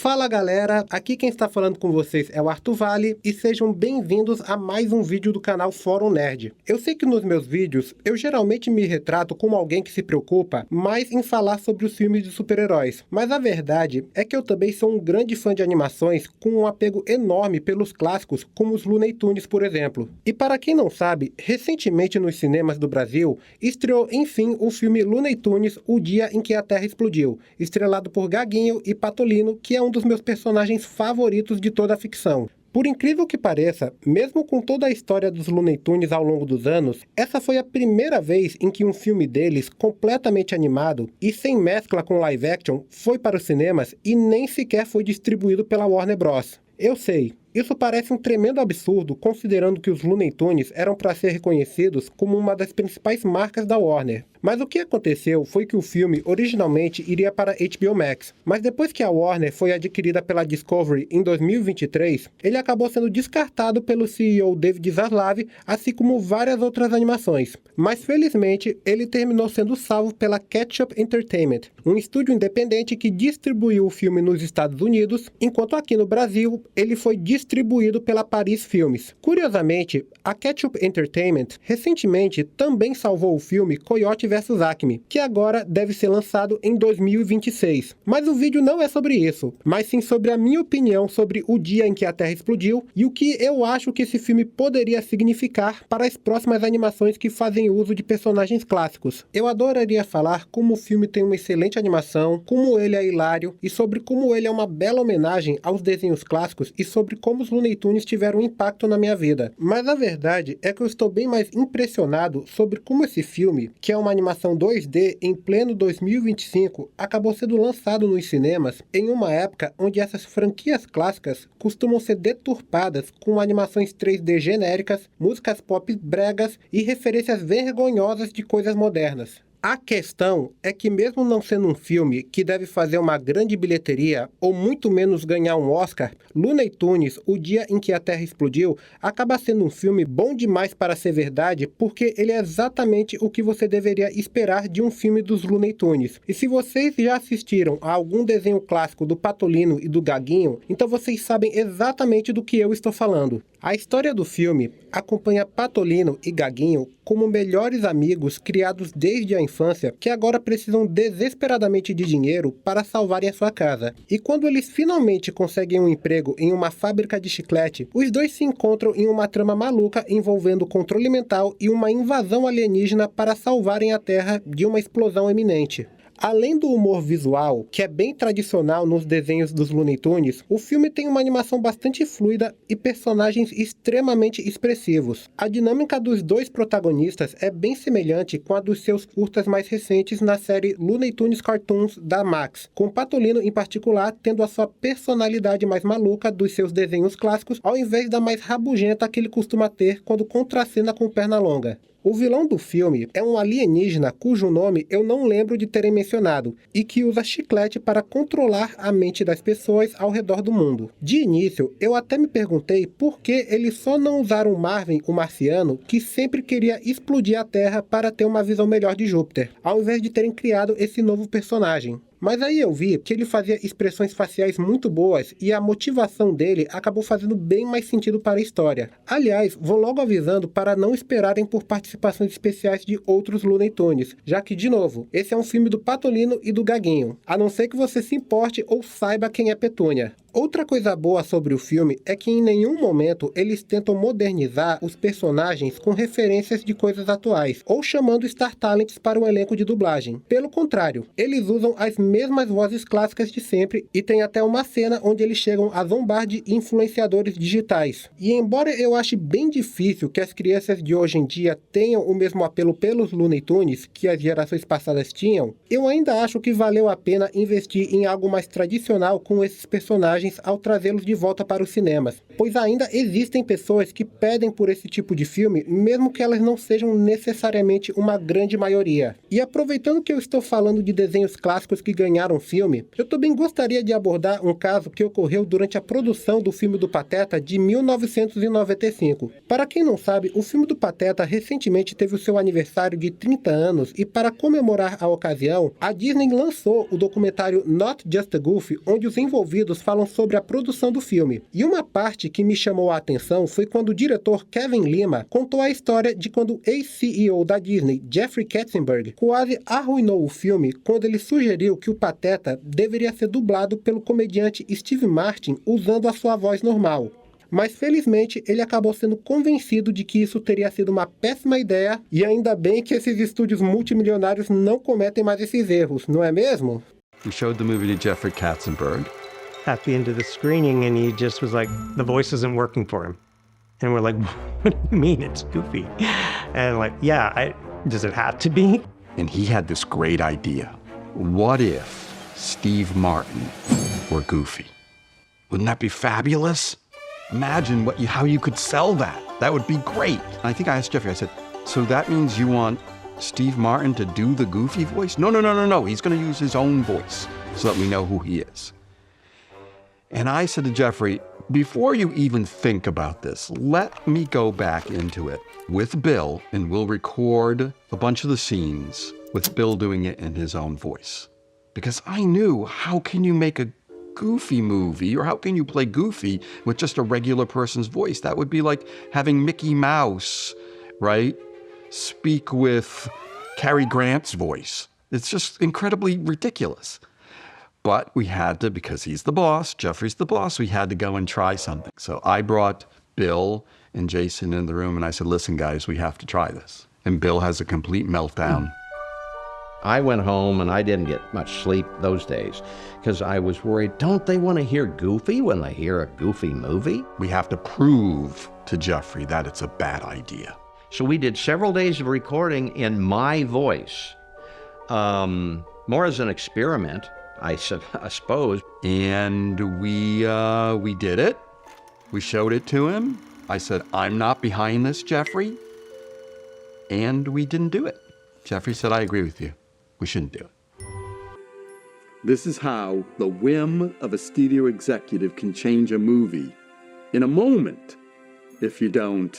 Fala galera, aqui quem está falando com vocês é o Arthur Vale e sejam bem-vindos a mais um vídeo do canal Fórum Nerd. Eu sei que nos meus vídeos eu geralmente me retrato como alguém que se preocupa mais em falar sobre os filmes de super-heróis, mas a verdade é que eu também sou um grande fã de animações com um apego enorme pelos clássicos como os Looney Tunes, por exemplo. E para quem não sabe, recentemente nos cinemas do Brasil estreou enfim o filme Looney Tunes, O Dia em que a Terra Explodiu, estrelado por Gaguinho e Patolino, que é um dos meus personagens favoritos de toda a ficção. Por incrível que pareça, mesmo com toda a história dos Looney Tunes ao longo dos anos, essa foi a primeira vez em que um filme deles, completamente animado e sem mescla com live action, foi para os cinemas e nem sequer foi distribuído pela Warner Bros. Eu sei, isso parece um tremendo absurdo, considerando que os Looney Tunes eram para ser reconhecidos como uma das principais marcas da Warner. Mas o que aconteceu foi que o filme originalmente iria para HBO Max, mas depois que a Warner foi adquirida pela Discovery em 2023, ele acabou sendo descartado pelo CEO David Zaslav, assim como várias outras animações. Mas felizmente, ele terminou sendo salvo pela Ketchup Entertainment, um estúdio independente que distribuiu o filme nos Estados Unidos, enquanto aqui no Brasil, ele foi distribuído pela Paris Filmes. Curiosamente, a Ketchup Entertainment recentemente também salvou o filme Coyote vs Acme, que agora deve ser lançado em 2026. Mas o vídeo não é sobre isso, mas sim sobre a minha opinião sobre O Dia em que a Terra Explodiu e o que eu acho que esse filme poderia significar para as próximas animações que fazem uso de personagens clássicos. Eu adoraria falar como o filme tem uma excelente animação, como ele é hilário e sobre como ele é uma bela homenagem aos desenhos clássicos e sobre como os Looney Tunes tiveram um impacto na minha vida. Mas a verdade é que eu estou bem mais impressionado sobre como esse filme, que é uma animação 2D em pleno 2025, acabou sendo lançado nos cinemas em uma época onde essas franquias clássicas costumam ser deturpadas com animações 3D genéricas, músicas pop bregas e referências vergonhosas de coisas modernas. A questão é que mesmo não sendo um filme que deve fazer uma grande bilheteria ou muito menos ganhar um Oscar, Looney Tunes, O Dia em que a Terra Explodiu, acaba sendo um filme bom demais para ser verdade porque ele é exatamente o que você deveria esperar de um filme dos Looney Tunes. E se vocês já assistiram a algum desenho clássico do Patolino e do Gaguinho, então vocês sabem exatamente do que eu estou falando. A história do filme acompanha Patolino e Gaguinho como melhores amigos criados desde a infância que agora precisam desesperadamente de dinheiro para salvarem a sua casa. E quando eles finalmente conseguem um emprego em uma fábrica de chiclete, os dois se encontram em uma trama maluca envolvendo controle mental e uma invasão alienígena para salvarem a Terra de uma explosão iminente. Além do humor visual, que é bem tradicional nos desenhos dos Looney Tunes, o filme tem uma animação bastante fluida e personagens extremamente expressivos. A dinâmica dos dois protagonistas é bem semelhante com a dos seus curtas mais recentes na série Looney Tunes Cartoons da Max, com Patolino em particular tendo a sua personalidade mais maluca dos seus desenhos clássicos, ao invés da mais rabugenta que ele costuma ter quando contracena com Pernalonga. O vilão do filme é um alienígena cujo nome eu não lembro de terem mencionado, e que usa chiclete para controlar a mente das pessoas ao redor do mundo. De início, eu até me perguntei por que eles só não usaram Marvin, o marciano, que sempre queria explodir a Terra para ter uma visão melhor de Júpiter, ao invés de terem criado esse novo personagem. Mas aí eu vi que ele fazia expressões faciais muito boas e a motivação dele acabou fazendo bem mais sentido para a história. Aliás, vou logo avisando para não esperarem por participações especiais de outros Looney Tunes, já que, de novo, esse é um filme do Patolino e do Gaguinho, a não ser que você se importe ou saiba quem é Petúnia. Outra coisa boa sobre o filme é que em nenhum momento eles tentam modernizar os personagens com referências de coisas atuais, ou chamando Star Talents para um elenco de dublagem. Pelo contrário, eles usam as mesmas vozes clássicas de sempre e tem até uma cena onde eles chegam a zombar de influenciadores digitais. E embora eu ache bem difícil que as crianças de hoje em dia tenham o mesmo apelo pelos Looney Tunes que as gerações passadas tinham, eu ainda acho que valeu a pena investir em algo mais tradicional com esses personagens personagens ao trazê-los de volta para os cinemas, pois ainda existem pessoas que pedem por esse tipo de filme, mesmo que elas não sejam necessariamente uma grande maioria. E aproveitando que eu estou falando de desenhos clássicos que ganharam filme, eu também gostaria de abordar um caso que ocorreu durante a produção do filme do Pateta de 1995. Para quem não sabe, o filme do Pateta recentemente teve o seu aniversário de 30 anos e para comemorar a ocasião, a Disney lançou o documentário Not Just a Goofy, onde os envolvidos falam sobre a produção do filme. E uma parte que me chamou a atenção foi quando o diretor Kevin Lima contou a história de quando o ex-CEO da Disney, Jeffrey Katzenberg, quase arruinou o filme quando ele sugeriu que o Pateta deveria ser dublado pelo comediante Steve Martin usando a sua voz normal. Mas felizmente ele acabou sendo convencido de que isso teria sido uma péssima ideia e ainda bem que esses estúdios multimilionários não cometem mais esses erros, não é mesmo? We showed the movie to Jeffrey Katzenberg. At the end of the screening, and he just was like, the voice isn't working for him. And we're like, what do you mean it's Goofy? And like, yeah, does it have to be? And he had this great idea. What if Steve Martin were Goofy? Wouldn't that be fabulous? Imagine how you could sell that. That would be great. I think I asked Jeffrey, I said, so that means you want Steve Martin to do the Goofy voice? No. He's going to use his own voice so that we know who he is. And I said to Jeffrey, before you even think about this, let me go back into it with Bill and we'll record a bunch of the scenes with Bill doing it in his own voice. Because I knew, how can you make a Goofy movie, or how can you play Goofy with just a regular person's voice? That would be like having Mickey Mouse, right, speak with Cary Grant's voice. It's just incredibly ridiculous. But we had to, because he's the boss, Jeffrey's the boss, we had to go and try something. So I brought Bill and Jason in the room and I said, listen guys, we have to try this. And Bill has a complete meltdown. I went home and I didn't get much sleep those days because I was worried, don't they want to hear Goofy when they hear a Goofy movie? We have to prove to Jeffrey that it's a bad idea. So we did several days of recording in my voice, more as an experiment, I suppose. And we did it. We showed it to him. I said, I'm not behind this, Jeffrey. And we didn't do it. Jeffrey said, I agree with you. We shouldn't do it. This is how the whim of a studio executive can change a movie in a moment if you don't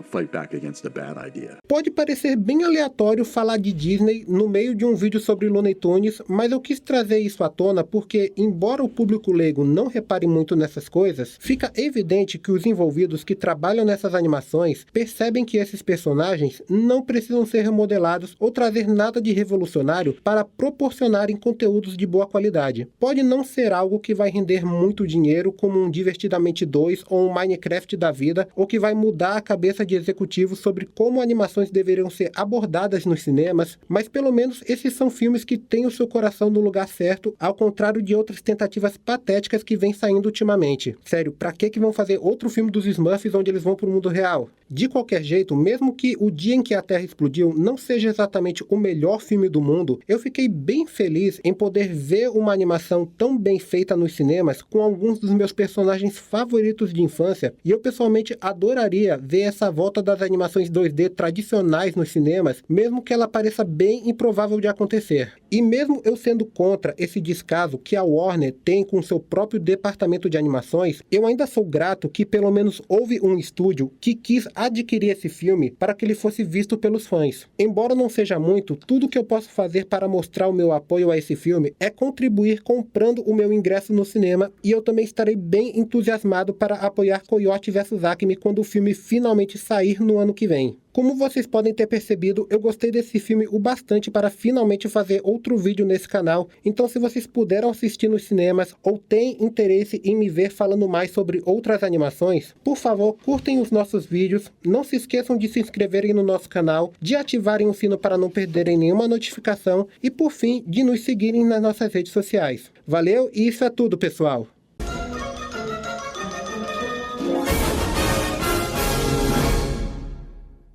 fight back against a bad idea. Pode parecer bem aleatório falar de Disney no meio de um vídeo sobre Looney Tunes, mas eu quis trazer isso à tona porque, embora o público leigo não repare muito nessas coisas, fica evidente que os envolvidos que trabalham nessas animações percebem que esses personagens não precisam ser remodelados ou trazer nada de revolucionário para proporcionarem conteúdos de boa qualidade. Pode não ser algo que vai render muito dinheiro, como um Divertidamente 2 ou um Minecraft da vida, ou que vai mudar a cabeça de executivos sobre como animações deveriam ser abordadas nos cinemas, mas pelo menos esses são filmes que têm o seu coração no lugar certo, ao contrário de outras tentativas patéticas que vêm saindo ultimamente. Sério, pra que vão fazer outro filme dos Smurfs onde eles vão pro mundo real? De qualquer jeito, mesmo que O Dia em que a Terra Explodiu não seja exatamente o melhor filme do mundo, eu fiquei bem feliz em poder ver uma animação tão bem feita nos cinemas com alguns dos meus personagens favoritos de infância, e eu pessoalmente adoraria ver essa volta das animações 2D tradicionais nos cinemas, mesmo que ela pareça bem improvável de acontecer. E mesmo eu sendo contra esse descaso que a Warner tem com seu próprio departamento de animações, eu ainda sou grato que pelo menos houve um estúdio que quis adquirir esse filme para que ele fosse visto pelos fãs. Embora não seja muito, tudo que eu posso fazer para mostrar o meu apoio a esse filme é contribuir comprando o meu ingresso no cinema, e eu também estarei bem entusiasmado para apoiar Coyote vs Acme quando o filme finalmente sair no ano que vem. Como vocês podem ter percebido, eu gostei desse filme o bastante para finalmente fazer outro vídeo nesse canal, então se vocês puderam assistir nos cinemas ou têm interesse em me ver falando mais sobre outras animações, por favor, curtem os nossos vídeos, não se esqueçam de se inscreverem no nosso canal, de ativarem o sino para não perderem nenhuma notificação e, por fim, de nos seguirem nas nossas redes sociais. Valeu e isso é tudo, pessoal!